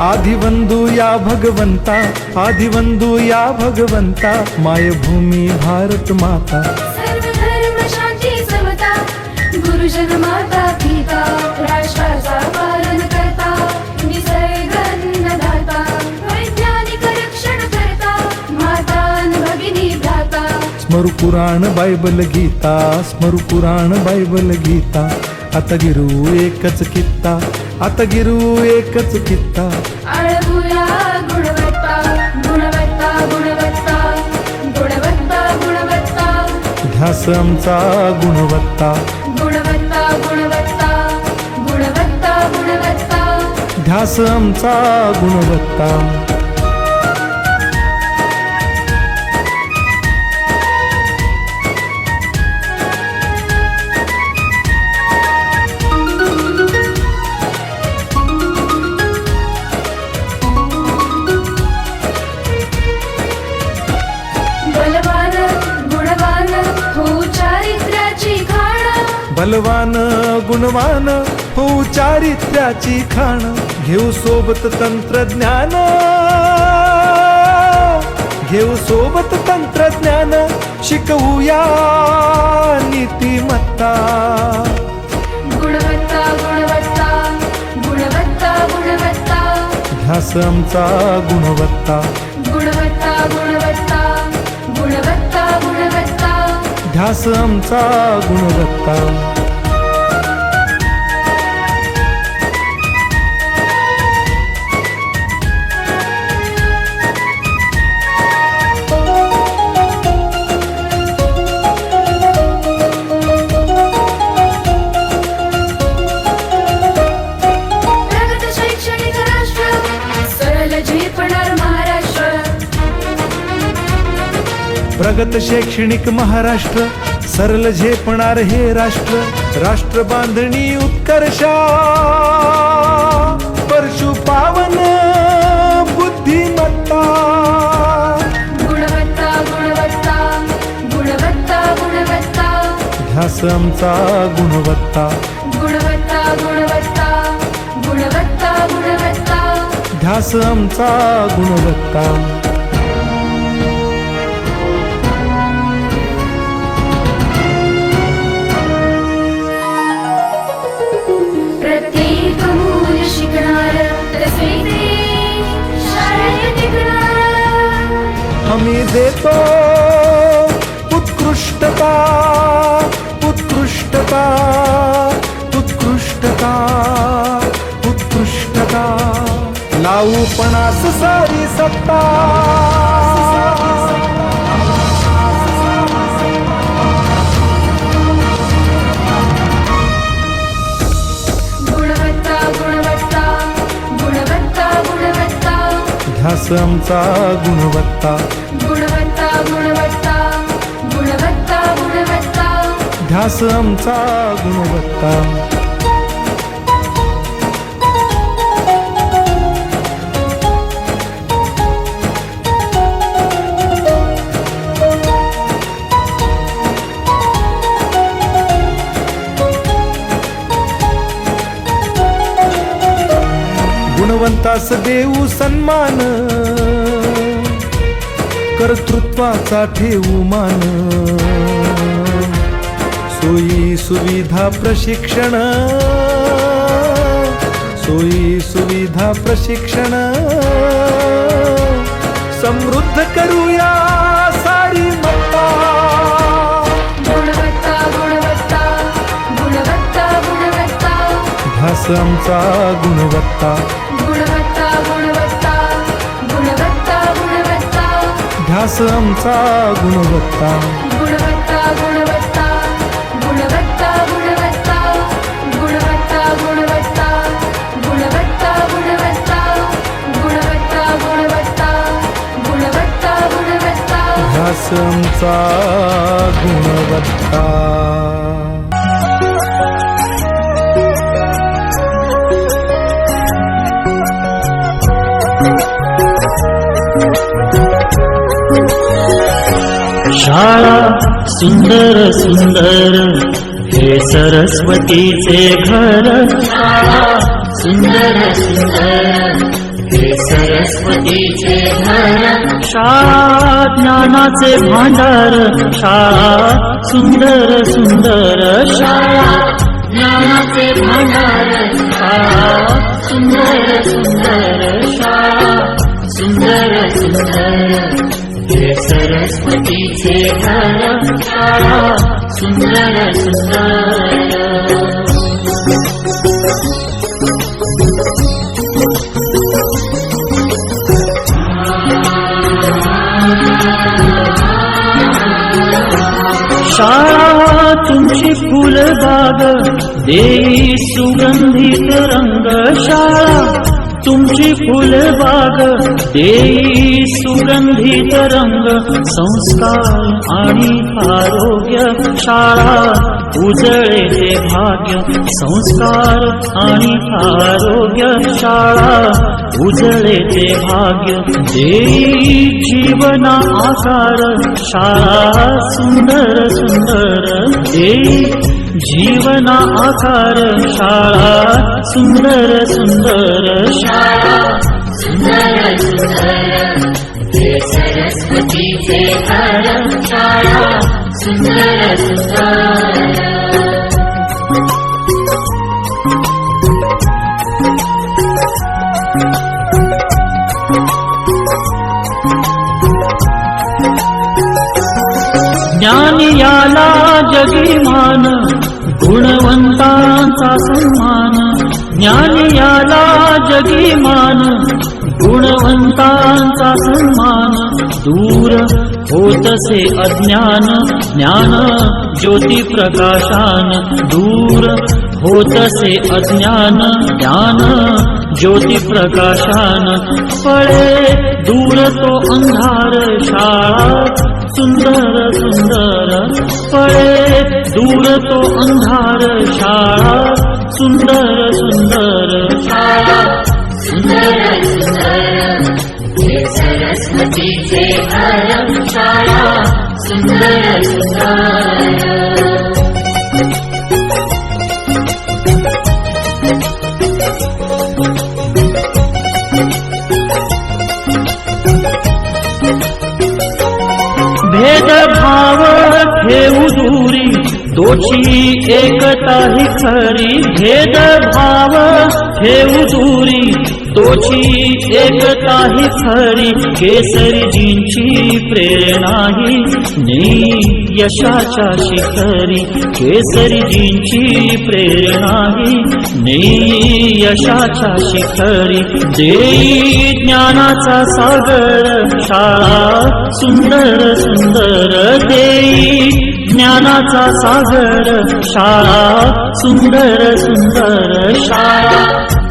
आदिवंदू या भगवंता, आदिवंदू या भगवंता, मायभूमी भारत माता। सर्व धर्म शांती समता, गुरुजन माता पिता, राष्ट्राचा पालन करता, निसर्ग अन्नदाता, वैज्ञानिक रक्षण करता, माता अन भगिनी भ्राता। स्मरू पुराण बायबल गीता, स्मरू पुराण बायबल गीता, आता गिरू एकच कित्ता, आता गिरू एकच कित्ता। आळवूया गुणवत्ता, गुणवत्ता, गुणवत्ता, गुणवत्ता, गुणवत्ता, ध्यास आमचा गुणवत्ता, गुणवत्ता, गुणवत्ता, गुणवत्ता, गुणवत्ता। ध्यास आमचा गुणवत्ता। बलवान गुणवान हो चारित्र्याची खाण, बलवान गुणवान हो चारित्र्याची खाण, घेऊ सोबत तंत्रज्ञान, घेऊ सोबत तंत्रज्ञान, शिकवूया नीतिमत्ता। गुणवत्ता, गुणवत्ता, गुणवत्ता, गुणवत्ता, ध्यास आमचा गुणवत्ता, गुणवत्ता, गुणवत्ता, गुणवत्ता, गुणवत्ता। ध्यास आमचा गुणवत्ता। प्रगत शैक्षणिक राष्ट्र, सरळ झेपणार महाराष्ट्र। प्रगत शैक्षणिक महाराष्ट्र, सरल झेपणार हे राष्ट्र, राष्ट्र बांधणी उत्कर्षा, परशु पावन बुद्धिमत्ता। गुणवत्ता, गुणवत्ता, गुणवत्ता, गुणवत्ता, ध्यास आमचा गुणवत्ता, गुणवत्ता, गुणवत्ता, गुणवत्ता, गुणवत्ता। ध्यास आमचा गुणवत्ता। प्रत्येक मूल शिकणार, तसे ते शाळेत टिकणार। हमी देतो उत्कृष्टता, उत्कृष्टता, उत्कृष्टता, उत्कृष्टता, लावू पणास सारी सत्ता। गुणवत्ता, गुणवत्ता, गुणवत्ता, गुणवत्ता, ध्यास आमचा गुणवत्ता, गुणवत्ता, गुणवत्ता, गुणवत्ता, गुणवत्ता। ध्यास आमचा गुणवत्ता। गुणवंतास देऊ सन्मान, कर्तृत्वाचा ठेवू मान, सोयी सुविधा प्रशिक्षण, सोयी सुविधा प्रशिक्षण, समृद्ध करूया सारी मत्ता। गुणवत्ता, गुणवत्ता, गुणवत्ता, गुणवत्ता, ध्यास आमचा गुणवत्ता, गुणवत्ता, गुणवत्ता, गुणवत्ता, गुणवत्ता। ध्यास आमचा गुणवत्ता। गुणवत्ता, गुणवत्ता, गुणवत्ता, गुणवत्ता, गुणवत्ता, गुणवत्ता, गुणवत्ता, गुणवत्ता, गुणवत्ता, गुणवत्ता, गुणवत्ता, गुणवत्ता। ध्यास आमचा गुणवत्ता। शाळा सुंदर सुंदर हे सरस्वतीचे घर, शाळा सुंदर सुंदर हे सरस्वतीचे घर शाळा ज्ञानाचे भांडार शाळा सुंदर सुंदर शाळा ज्ञानाचे भांडार शाळा सुंदर सुंदर शाळा सुंदर सुंदर हे सरस्वतीचे घर शाळा सुंदर सुंदर शाळा तुमची फुलबाग देई सुगंधित रंग शाळा तुमची फुलबाग देई सुगंधित रंग संस्कार आणि आरोग्य शाळा उजळे ते भाग्य संस्कार आणि आरोग्य शाळा उजळे ते भाग्य देई जीवना आकार शाळा सुंदर सुंदर देई जीवना आकार शाळा सुंदर सुंदर शाळा सुंदर सुंदर हे सरस्वतीचे घर शाळा सुंदर सुंदर ज्ञान याला जगीमान गुणवंतांचा सन्मान ज्ञान याला जगीमान गुणवंतांचा सन्मान दूर होतसे अज्ञान ज्ञान ज्योती प्रकाशान दूर होतसे अज्ञान ज्ञान ज्योती प्रकाशान पळे दूर तो अंधार शाळा सुंदर सुंदर पळे दूर तो अंधार शाळा सुंदर सुंदर शाळा सुंदर सुंदर हे सरस्वतीचे घर शाळा सुंदर सुंदर भेदभाव ठेवू दूरी तोची एकता ही खरी भेदभाव ठेवू दूरी तोची एकता ही खरी केसरीजींची प्रेरणा ही नेई यशाच्या शिखरी केसरीजींची प्रेरणा ही नेई यशाच्या शिखरी देई ज्ञानाचा सागर शाळा सुंदर सुंदर देई ज्ञानाचा सागर शाळा सुंदर सुंदर शाळा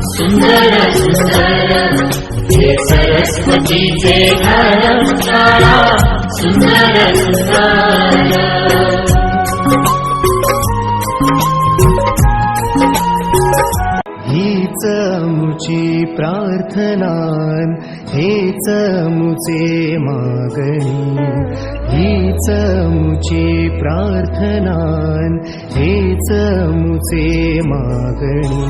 सुंदर सुंदर हे सरस्वतीचे घर शाळा सुंदर सुंदर हीच मुची प्रार्थना हेच मुचे मागणी हीच मुची प्रार्थना हेच मुचे मागणी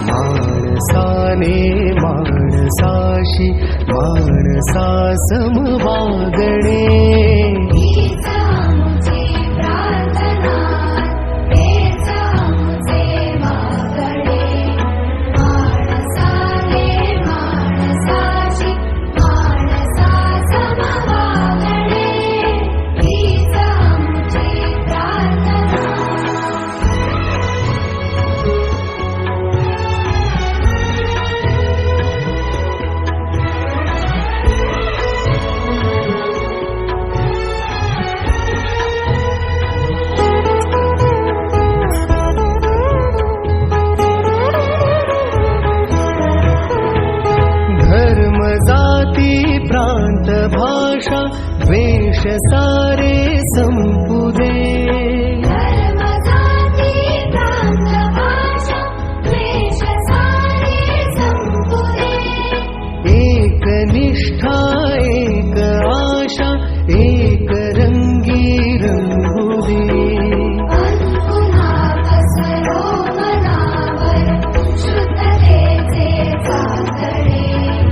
माणसाने माणसाशी माणसा सम वागणे प्रांत भाषा द्वेष सारे संपुदे एक निष्ठा एक आशा एक रंगी रंगुदे शुद्धतेचे चाकणे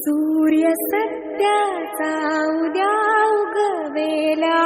सूर्य सत्याचा उद्या उगवेला